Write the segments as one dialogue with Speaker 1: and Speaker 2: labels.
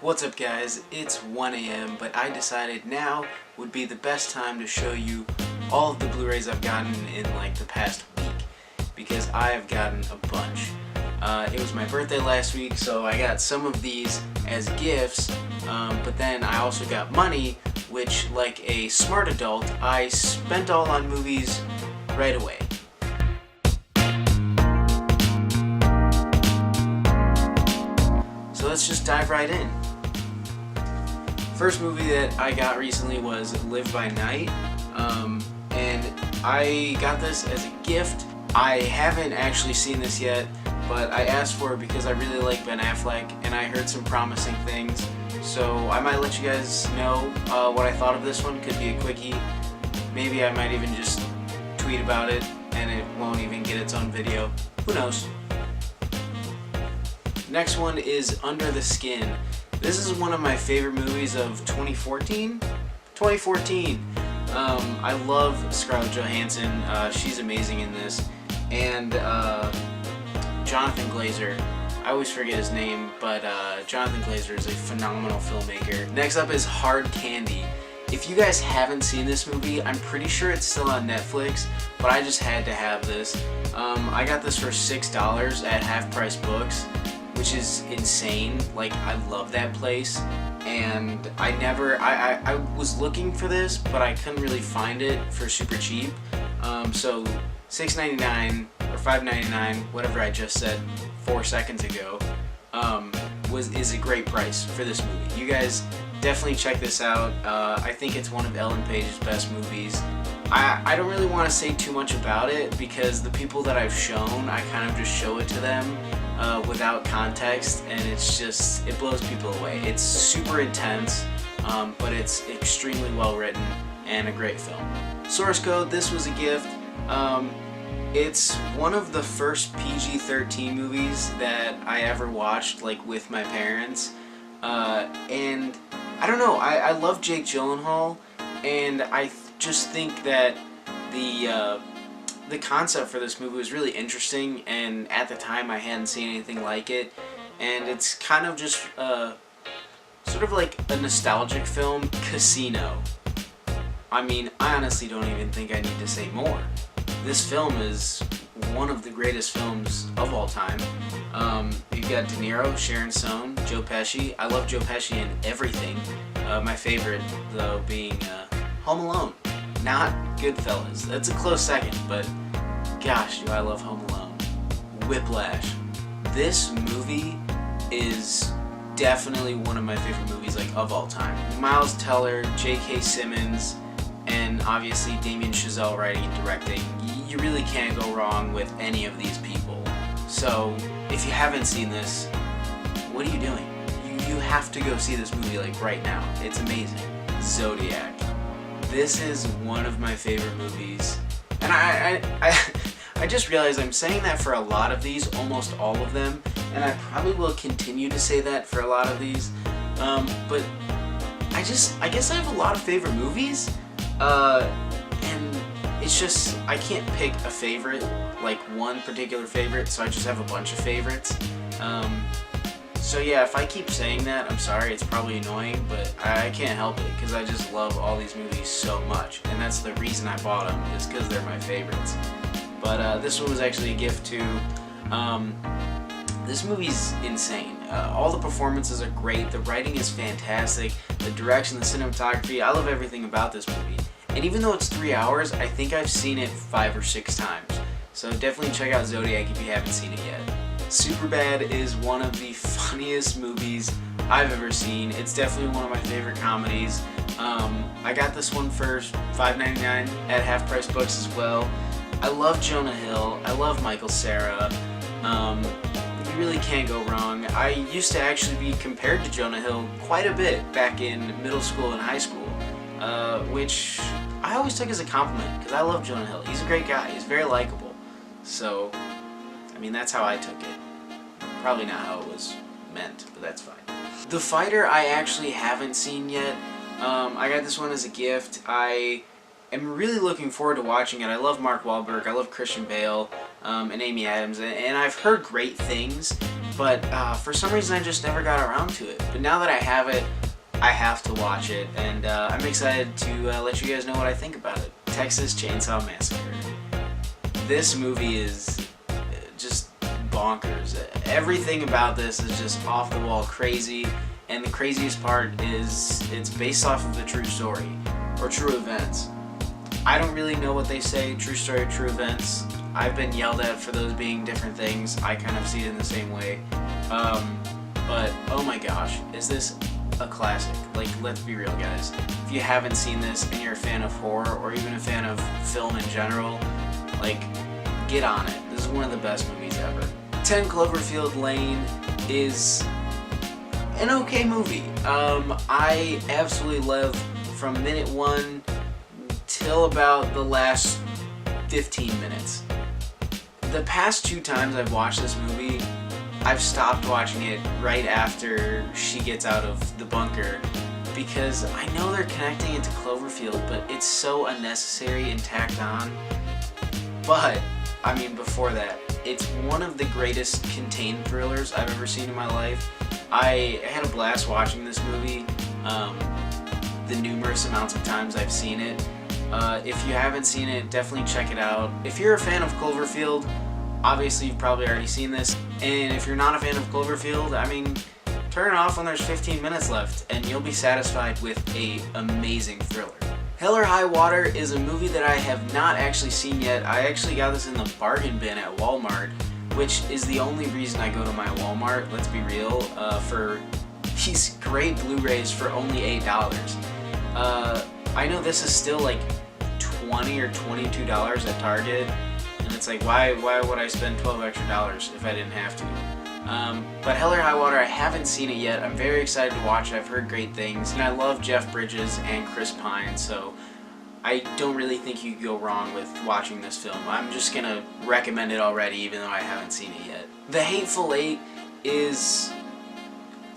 Speaker 1: What's up guys, it's 1 a.m. but I decided now would be the best time to show you all of the Blu-rays I've gotten in like the past week, because I have gotten a bunch. It was my birthday last week, so I got some of these as gifts, but then I also got money, which like a smart adult, I spent all on movies right away. So let's just dive right in. First movie that I got recently was Live by Night, and I got this as a gift. I haven't actually seen this yet, but I asked for it because I really like Ben Affleck and I heard some promising things, so I might let you guys know what I thought of this one. Could be a quickie, maybe I might even just tweet about it and it won't even get its own video, who knows. Next one is Under the Skin. This is one of my favorite movies of 2014. I love Scarlett Johansson. She's amazing in this. And Jonathan Glazer. I always forget his name, but Jonathan Glazer is a phenomenal filmmaker. Next up is Hard Candy. If you guys haven't seen this movie, I'm pretty sure it's still on Netflix, but I just had to have this. I got this for $6 at Half Price Books, which is insane. Like, I love that place, and I was looking for this, but I couldn't really find it for super cheap. So $6.99 or $5.99, whatever I just said 4 seconds ago, is a great price for this movie. You guys definitely check this out. I think it's one of Ellen Page's best movies. I don't really want to say too much about it because the people that I've shown, I kind of just show it to them without context, and it blows people away. It's super intense, but it's extremely well written and a great film. Source Code, this was a gift. It's one of the first PG-13 movies that I ever watched, like, with my parents, and I don't know, I love Jake Gyllenhaal, and I just think that the concept for this movie was really interesting, and at the time I hadn't seen anything like it, and it's kind of just sort of like a nostalgic film. Casino. I mean, I honestly don't even think I need to say more. This film is one of the greatest films of all time. You've got De Niro, Sharon Stone, Joe Pesci. I love Joe Pesci in everything. My favorite, though, being Home Alone. Not Goodfellas. That's a close second, but gosh, do I love Home Alone. Whiplash. This movie is definitely one of my favorite movies, like, of all time. Miles Teller, J.K. Simmons, and obviously Damien Chazelle writing and directing. You really can't go wrong with any of these people. So if you haven't seen this, what are you doing? You have to go see this movie, like, right now. It's amazing. Zodiac. This is one of my favorite movies, and I just realized I'm saying that for a lot of these, almost all of them, and I probably will continue to say that for a lot of these, but I guess I have a lot of favorite movies, and it's just, I can't pick a favorite, like one particular favorite, so I just have a bunch of favorites. So yeah, if I keep saying that, I'm sorry, it's probably annoying, but I can't help it because I just love all these movies so much, and that's the reason I bought them, is because they're my favorites. But this one was actually a gift too. This movie's insane. All the performances are great, the writing is fantastic, the direction, the cinematography, I love everything about this movie. And even though it's 3 hours, I think I've seen it 5 or 6 times. So definitely check out Zodiac if you haven't seen it yet. Superbad is one of the funniest movies I've ever seen. It's definitely one of my favorite comedies. I got this one for $5.99 at Half Price Books as well. I love Jonah Hill. I love Michael Cera. You really can't go wrong. I used to actually be compared to Jonah Hill quite a bit back in middle school and high school, which I always took as a compliment because I love Jonah Hill. He's a great guy. He's very likable. So, I mean, that's how I took it. Probably not how it was meant, but that's fine. The Fighter I actually haven't seen yet. I got this one as a gift. I am really looking forward to watching it. I love Mark Wahlberg, I love Christian Bale, and Amy Adams, and I've heard great things, but for some reason I just never got around to it. But now that I have it, I have to watch it, and I'm excited to let you guys know what I think about it. Texas Chainsaw Massacre. This movie is just bonkers. Everything about this is just off the wall crazy, and the craziest part is it's based off of a true story, or true events. I don't really know what they say, true story, true events. I've been yelled at for those being different things. I kind of see it in the same way. But oh my gosh, is this a classic? Like, let's be real, guys. If you haven't seen this and you're a fan of horror or even a fan of film in general, like, get on it. This is one of the best movies ever. 10 Cloverfield Lane is an okay movie. I absolutely love from minute 1 till about the last 15 minutes. The past 2 times I've watched this movie, I've stopped watching it right after she gets out of the bunker because I know they're connecting it to Cloverfield, but it's so unnecessary and tacked on. But, I mean, before that, it's one of the greatest contained thrillers I've ever seen in my life. I had a blast watching this movie, the numerous amounts of times I've seen it. If you haven't seen it, definitely check it out. If you're a fan of Cloverfield, obviously you've probably already seen this. And if you're not a fan of Cloverfield, I mean, turn it off when there's 15 minutes left and you'll be satisfied with an amazing thriller. Hell or High Water is a movie that I have not actually seen yet. I actually got this in the bargain bin at Walmart, which is the only reason I go to my Walmart, let's be real, for these great Blu-rays for only $8. I know this is still like $20 or $22 at Target, and it's like, why would I spend $12 extra if I didn't have to? But Hell or High Water, I haven't seen it yet. I'm very excited to watch it. I've heard great things, and I love Jeff Bridges and Chris Pine, so I don't really think you could go wrong with watching this film. I'm just gonna recommend it already, even though I haven't seen it yet. The Hateful Eight is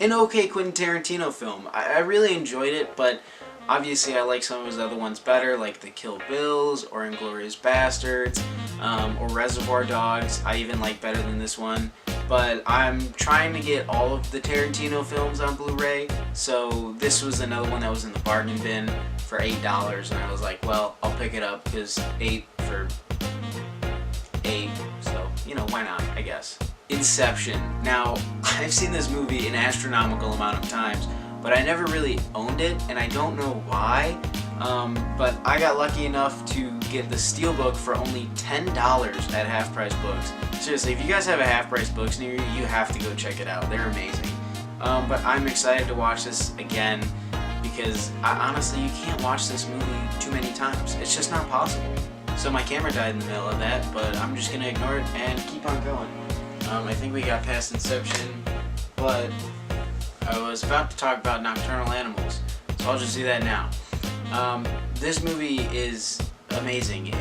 Speaker 1: an okay Quentin Tarantino film. I really enjoyed it, but obviously I like some of his other ones better, like the Kill Bills, or Inglourious Bastards, or Reservoir Dogs. I even like better than this one. But I'm trying to get all of the Tarantino films on Blu-ray, so this was another one that was in the bargain bin for $8, and I was like, well, I'll pick it up because 8 for 8, so, you know, why not, I guess. Inception. Now, I've seen this movie an astronomical amount of times, but I never really owned it, and I don't know why, but I got lucky enough to get the Steelbook for only $10 at Half Price Books. Seriously, if you guys have a Half Price Books near you, you have to go check it out. They're amazing. But I'm excited to watch this again because honestly, you can't watch this movie too many times. It's just not possible. So my camera died in the middle of that, but I'm just gonna ignore it and keep on going. I think we got past Inception, but I was about to talk about Nocturnal Animals, so I'll just do that now. This movie is amazing.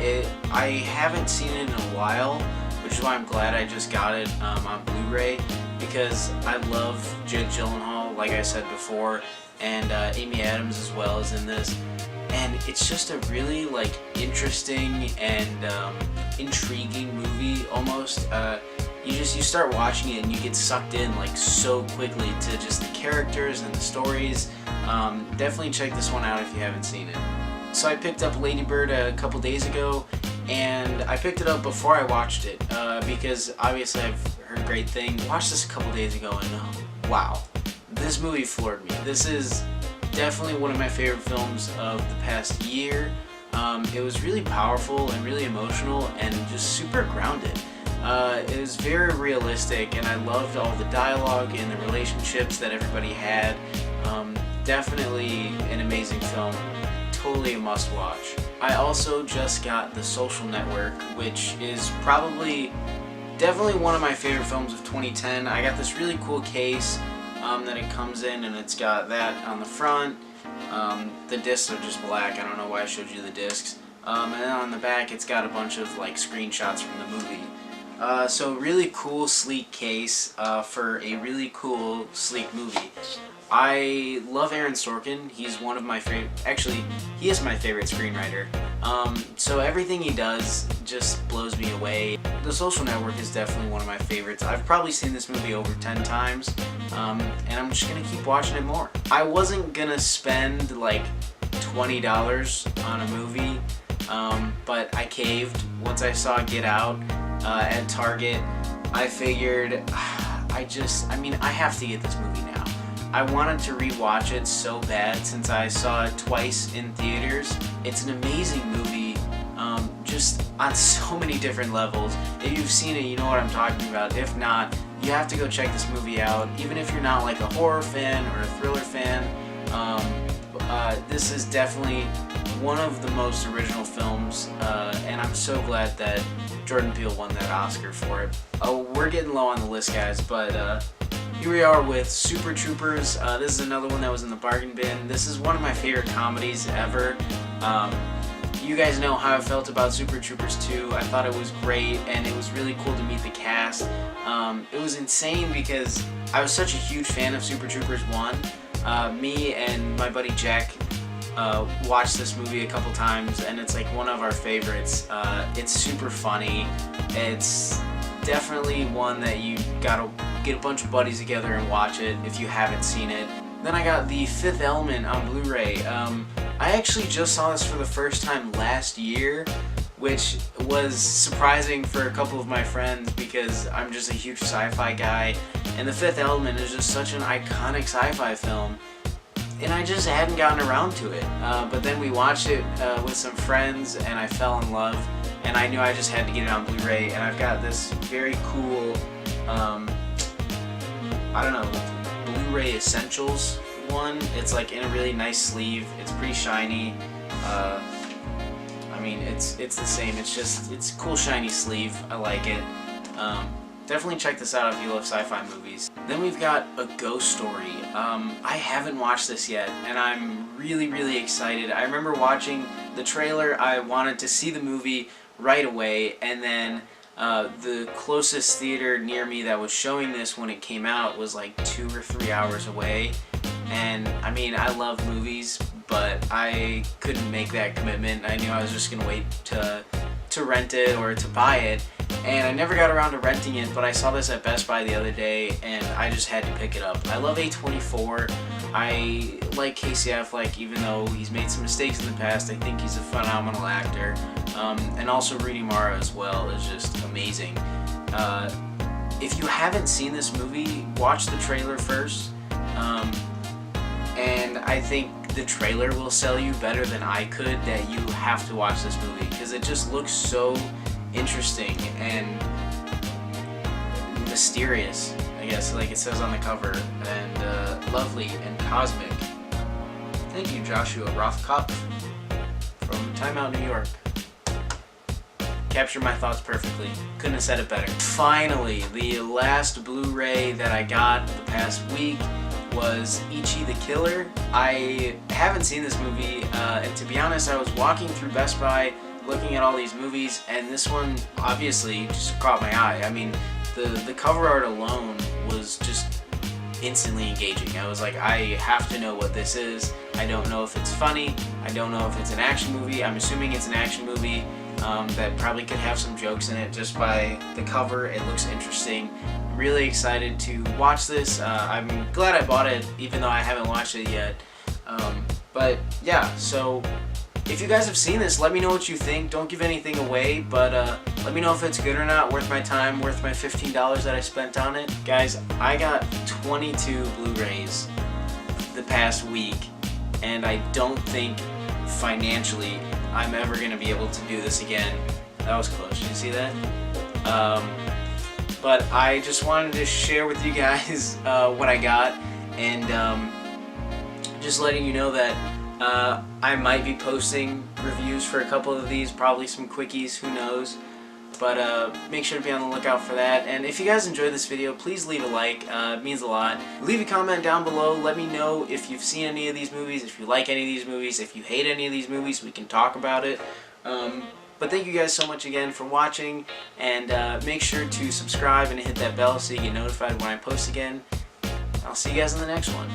Speaker 1: I haven't seen it in a while, which is why I'm glad I just got it on Blu-ray, because I love Jake Gyllenhaal, like I said before, and Amy Adams as well is in this. And it's just a really like interesting and intriguing movie almost. You start watching it and you get sucked in like so quickly to just the characters and the stories. Definitely check this one out if you haven't seen it. So I picked up Lady Bird a couple days ago, and I picked it up before I watched it because obviously I've heard great things. Watched this a couple days ago and wow, this movie floored me. This is definitely one of my favorite films of the past year. It was really powerful and really emotional and just super grounded. It was very realistic, and I loved all the dialogue and the relationships that everybody had. Definitely an amazing film. Totally a must-watch. I also just got The Social Network, which is definitely one of my favorite films of 2010. I got this really cool case that it comes in, and it's got that on the front. The discs are just black. I don't know why I showed you the discs. And then on the back, it's got a bunch of like screenshots from the movie. So really cool, sleek case for a really cool, sleek movie. I love Aaron Sorkin. He's one of my favorite, actually, he is my favorite screenwriter. So everything he does just blows me away. The Social Network is definitely one of my favorites. I've probably seen this movie over 10 times, and I'm just gonna keep watching it more. I wasn't gonna spend like $20 on a movie, but I caved once I saw Get Out at Target. I figured, I mean, I have to get this movie now. I wanted to rewatch it so bad since I saw it twice in theaters. It's an amazing movie, just on so many different levels. If you've seen it, you know what I'm talking about. If not, you have to go check this movie out. Even if you're not like a horror fan or a thriller fan, this is definitely one of the most original films, and I'm so glad that Jordan Peele won that Oscar for it. Oh, we're getting low on the list, guys, but here we are with Super Troopers. This is another one that was in the bargain bin. This is one of my favorite comedies ever. You guys know how I felt about Super Troopers 2. I thought it was great, and it was really cool to meet the cast. It was insane because I was such a huge fan of Super Troopers 1. Me and my buddy Jack watched this movie a couple times, and it's like one of our favorites. It's super funny. It's definitely one that you gotta get a bunch of buddies together and watch it if you haven't seen it. Then I got The Fifth Element on Blu-ray. I actually just saw this for the first time last year, which was surprising for a couple of my friends because I'm just a huge sci-fi guy, and The Fifth Element is just such an iconic sci-fi film, and I just hadn't gotten around to it. But then we watched it with some friends, and I fell in love, and I knew I just had to get it on Blu-ray, and I've got this very cool, I don't know, Blu-ray Essentials one. It's like in a really nice sleeve. It's pretty shiny. I mean, it's the same. It's a cool shiny sleeve. I like it. Definitely check this out if you love sci-fi movies. Then we've got A Ghost Story. I haven't watched this yet, and I'm really excited. I remember watching the trailer. I wanted to see the movie right away, and then the closest theater near me that was showing this when it came out was like 2 or 3 hours away. And I mean, I love movies, but I couldn't make that commitment. I knew I was just gonna wait to rent it or to buy it, and I never got around to renting it, but I saw this at Best Buy the other day, and I just had to pick it up. I love A24. I like Casey Affleck, even though he's made some mistakes in the past. I think he's a phenomenal actor. And also Rooney Mara as well is just amazing. If you haven't seen this movie, watch the trailer first. And I think the trailer will sell you better than I could that you have to watch this movie, because it just looks so interesting and mysterious, I guess, like it says on the cover, and lovely and cosmic. Thank you, Joshua Rothkopf from Time Out, New York. Captured my thoughts perfectly. Couldn't have said it better. Finally, the last Blu-ray that I got the past week was Ichi the Killer. I haven't seen this movie, and to be honest, I was walking through Best Buy looking at all these movies, and this one obviously just caught my eye. I mean, the cover art alone was just instantly engaging. I was like, I have to know what this is. I don't know if it's funny. I don't know if it's an action movie. I'm assuming it's an action movie that probably could have some jokes in it just by the cover. It looks interesting. Really excited to watch this. I'm glad I bought it even though I haven't watched it yet. But yeah, so if you guys have seen this, let me know what you think. Don't give anything away, but let me know if it's good or not, worth my time, worth my $15 that I spent on it. Guys, I got 22 Blu-rays the past week, and I don't think financially I'm ever going to be able to do this again. That was close. Did you see that? But I just wanted to share with you guys what I got, and just letting you know that I might be posting reviews for a couple of these, probably some quickies, who knows. But make sure to be on the lookout for that. And if you guys enjoyed this video, please leave a like. It means a lot. Leave a comment down below. Let me know if you've seen any of these movies, if you like any of these movies, if you hate any of these movies. We can talk about it. But thank you guys so much again for watching, and make sure to subscribe and hit that bell so you get notified when I post again. I'll see you guys in the next one.